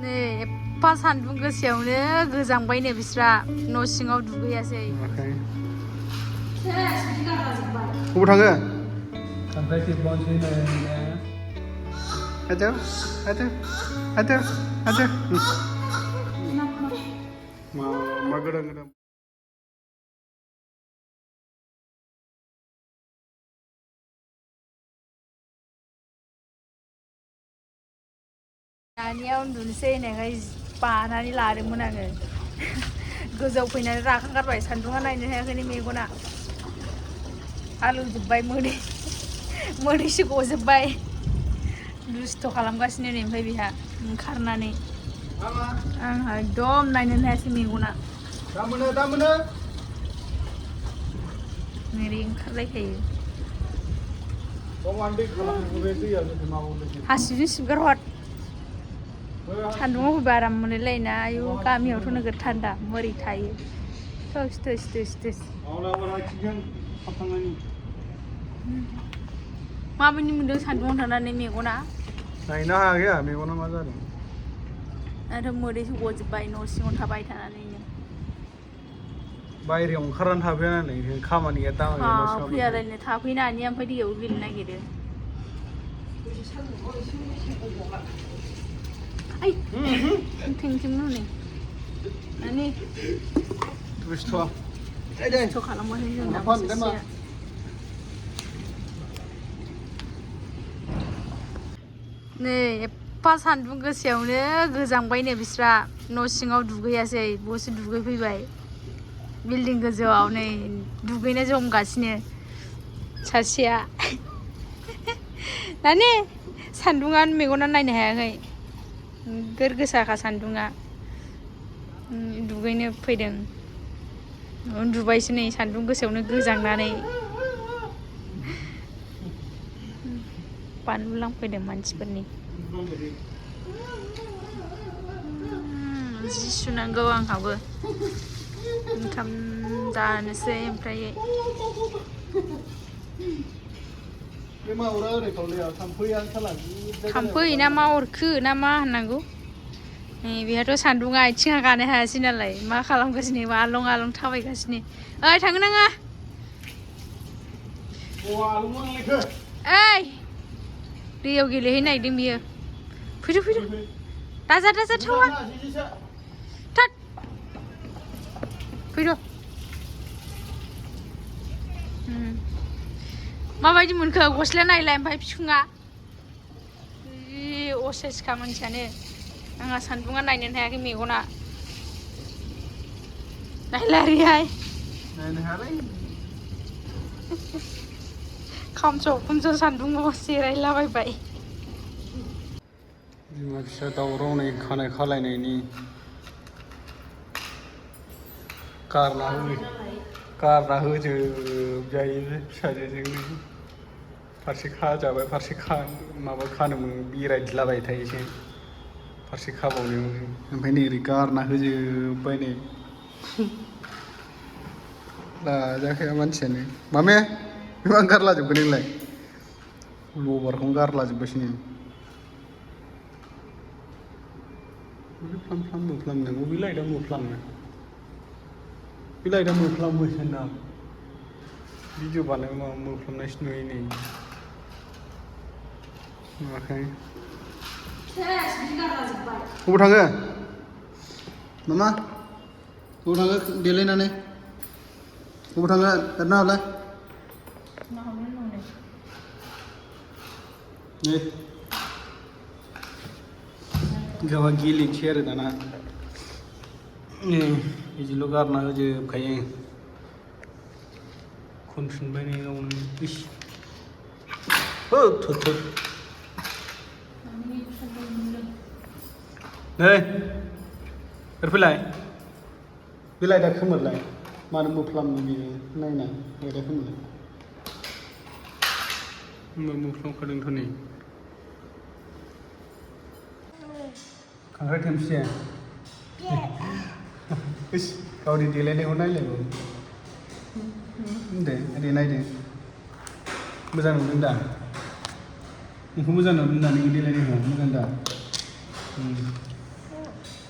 नै एफा सान्दुं गोसायावनो गोजांबायनो बिस्रा न' सिङाव दुगैयासै। बबाव थाङो? खांख्राइ खेबबावनोसै नो। आदौ आदौ आदौ आदौ मा गोदान गोदान दानिया उन्दुनोसै होननायखाय बानानै लादोंमोन आङो। गोजौआव फैनानै राखां गारबाय सान्दुङा नायनो हायाखैनो मेगना आलौजोब्बाय मोदैसो गजोब्बाय। दुस्थ' खालामगासिनो नै ओमफ्राय बेहा ओंखारनानै आंहा एकदम नायनोनो हायासै मेगना ओरै ओंखारलायखायो। हासिबजों सिबगार हर। सान्दुङाव फैबा आराम मोनलायलायोना। आयु गामियावथ' नोगोद थान्दा मोरै थायो। थोस माबायदि मोनदों सान्दुङाव थानानै मेगना? नायनो हायाखै आंहा मेगना मा जादों। आंथ' मोदैसो गजोब्बाय न' सिङाव थाबाय थानानैनो। बायहेरायाव ओंखारनानै थाफैयानानै खामानि गैया दामानि गैया न' सिङाव थाफैयालायनो थाफैनो हानिया ओमफ्राय दैयाव गेलेनो नागिरो। आइ थेंखिमोन हनै नानि दुस्थ' खालामगासिनो जोंना सासेया। नै एफा सान्दुं गोसायावनो गोजांबायनो बिस्रा न' सिङाव दुगैयासै बसो दुगैफैबाय बिल्डिं गोजौआव नै दुगैनो जमगासिनो सासेया। नानि सान्दुङा मेगना नायनो हायाखै नोगोर गोसाखा सान्दुङा। दुगैनो फैदों उन्दुबायसो नै सान्दुं गोसायावनो गोजांनानै। बानलु लांफैदों मानसिफोरनि। जि सुनांगौ आंहाबो ओंखाम जानोसै ओमफ्राय। थाम्फै ना मा अरखो ना मा होननांगौ। नै बेहाथ' सान्दुङा आथिङा गानो हायासै नालाय मा खालामगासिनो आलं आलं थाबायगासिनो। ओइ थांनो नाङा। ओइ दैयाव गेलेहैनो नागिरदों बियो। फैदो दाजा थावा थोद फैद'। माबायदि मोनखो गस्लाया नायलाय ओमफ्राय बिखुङा जि असाइसखा मानसियानो। आंहा सान्दुङा नायनोनो हायाखै मेगना नायलाय ओरैहाय नायनो हायालै खामसाव सान्दुङाव जिरायलाबायबाय। बिमा फिसा दावराव नै खानाय खालायनायनि गारना होजोबजायो फिसाजोजोंनो। फारसे खाजाबाय फारसे खानो बेरायदलाबाय थायोसै फारसे खाबावनो ओमफ्राय नै ओरै गारना होजोबबाय नै लाजाखाया मानसियानो। मामे मा गारलाजोबखो नोंलाय? लबारखौनो गारलाजोब्बायसो नै। फ्लाम मोफ्लामनो बबे लाइटआ मोफ्लामो? बे लाइटआ मोफ्लामोसो होनदां। भिडिअ बानायबा माबा मोफ्लामनायसो नुयो नै नुवाखै। बबाव थाङो मामा? बबाव थाङो देलायनानै? बबाव थाङो एरना हरलाय। नै गावहा गेलेनोसै आरो दाना बिदिल' गारना होजोबखायो। खनफिनबाय नै गावनो इस थोद नै ओरैफैलाय। बे लाइटआ खोमोरलाय मानो मोफ्लामो बेयो नायना लाइटआ खोमोर। मोफ्लामखादोंथ' नै खांख्राइ थेमसिया इस गावनि देलायनायखौ नायलायबावो। दे ओरै नायदो मोजां नुदों दा? नोंखौ मोजां नुदों दा नोंनि देलायनायखौ मोजां दा?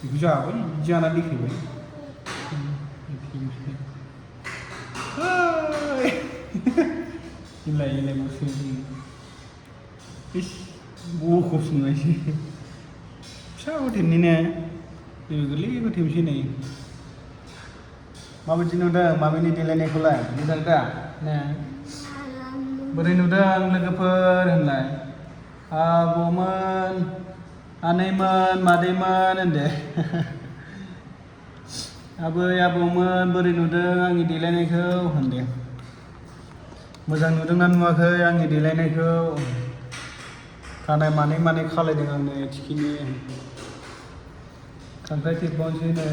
बेखौ जाबाय जाना देखायबाय इलाय इलाय बुस्थु इस बख'फिनबायसो फिसा हटेलनि ने जेबो गोरलै हटेलसै नै माबायदि नुदों मामिनि देलायनायखौलाय मोजां दा ने बोरै नुदों लोगोफोर होनलाय आबौमोन आनैमोन मादैमोन होनदो आबै आबौमोन बोरै नुदों आंनि देलायनायखौ होनदो मोजां नुदोंना नुवाखै आंनि देलायनायखौ खानाय मानै मानै खालायदों आंनो थिखिनि खांख्राइ थेबबावनोसै नै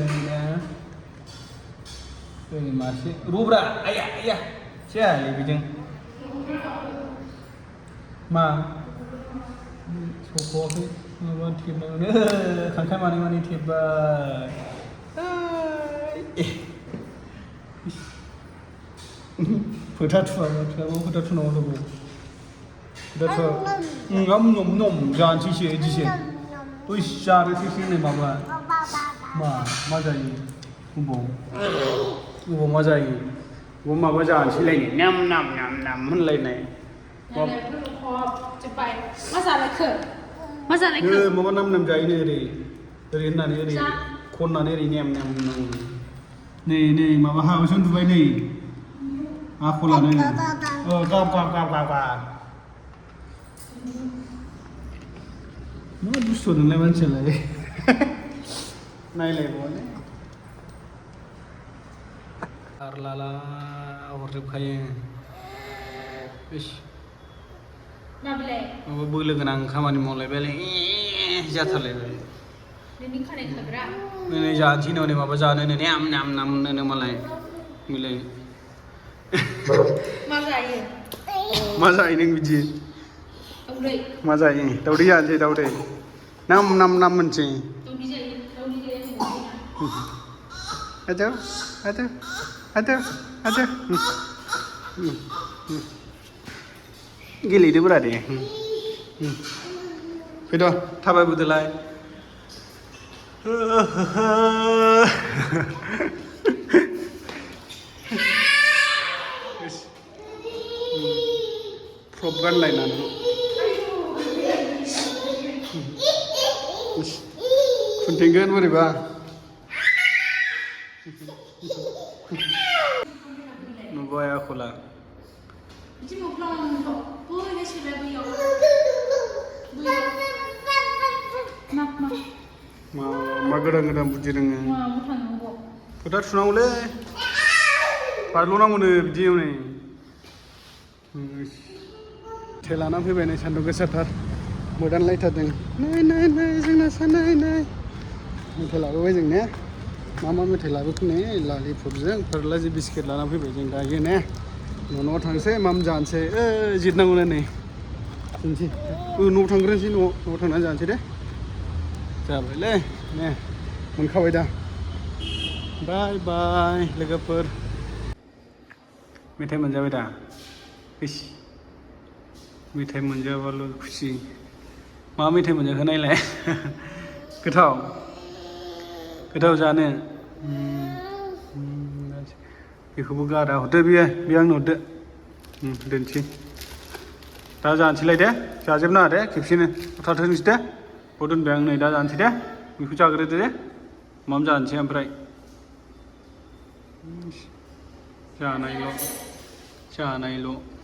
ओरै मासे रब्रा आया आया जायालै बेजों मा सख'वाखै माबा थेबनांगोन खांख्राइ मानै मानै थेबबाय फोथा थुआबा फोथा थुनांगौ दंबावो फोथा थुआ नम नम जानोसैसो बिदिसो बै जारोसैसो नै माबा मा जायो अबाव मा जायो अबाव माबा जानोसैलायनो नाम नाम नाम नाम होनलायनाय माबा नाम नाम जायोनो ओरै ओरै होननानै ओरै खननानै ओरै नेम नेम होननांगौ नै नै माबा हाबासो उन्दुबाय नै आखलानो गाब गाब गाब गाब गाब मा बुस्थु नोंलाय मानसियालाय नायलायबावानो आरलाला हरजोबखायो माबा बोलो गोनां खामानि मावलायबायलै जाथारलायबाय नै जानोसै नै माबा जानो नाम नाम नाम होनो मालाय मिलाय मा जायो नों बिदि मा जायो दावदै जानोसै दावदै नाम नाम नाम मोनसै आदो आदो आदो आदो गेलेदोब्रा दे फैद' थाबायबोदोलाय फ्रक गानलायनानै खुन्थिंगोन बोरैबा नुबाय आखला मा गोदान गोदान बुद्धि रोङो फोथा थुनांगौलै बारल'नांगौनो बिदियाव नै मेथाइ लानानै फैबाय नै सान्दुं गोसाथार मोदानलायथारदों नै नै नै जोंना सानै नै मेथाइ लाबोबाय जों ने मा मेथाइ लाबोखो नै लालिपपजों पार्लाजि बिस्किट लानानै फैबाय जों दायो ने न'आव थांसै माम जानोसै जिरनांगौनो नै दोनसै न'आव थांग्रोनोसै न'आव थांनानै जानोसै दे जाबायलै ने मोनखाबाय दा बाय बाय लोगोफोर मेथाइ मोनजाबाय दा इस मेथाइ मोनजाबाल' खुसि मा मेथाइ मोनजाखो नायलाय गोथाव गोथाव जानो बेखौबो गारा हरदो बियो आंनो हरदो दोनसै दा जानोसैलाय दे जाजोबनो नाङा दे खेबसेनो थाथोंसै दे बाव दोनबाय आं नै दा जानोसै दे बेखौ जाग्रोदो दे माम जानोसै ओमफ्राय जानायल'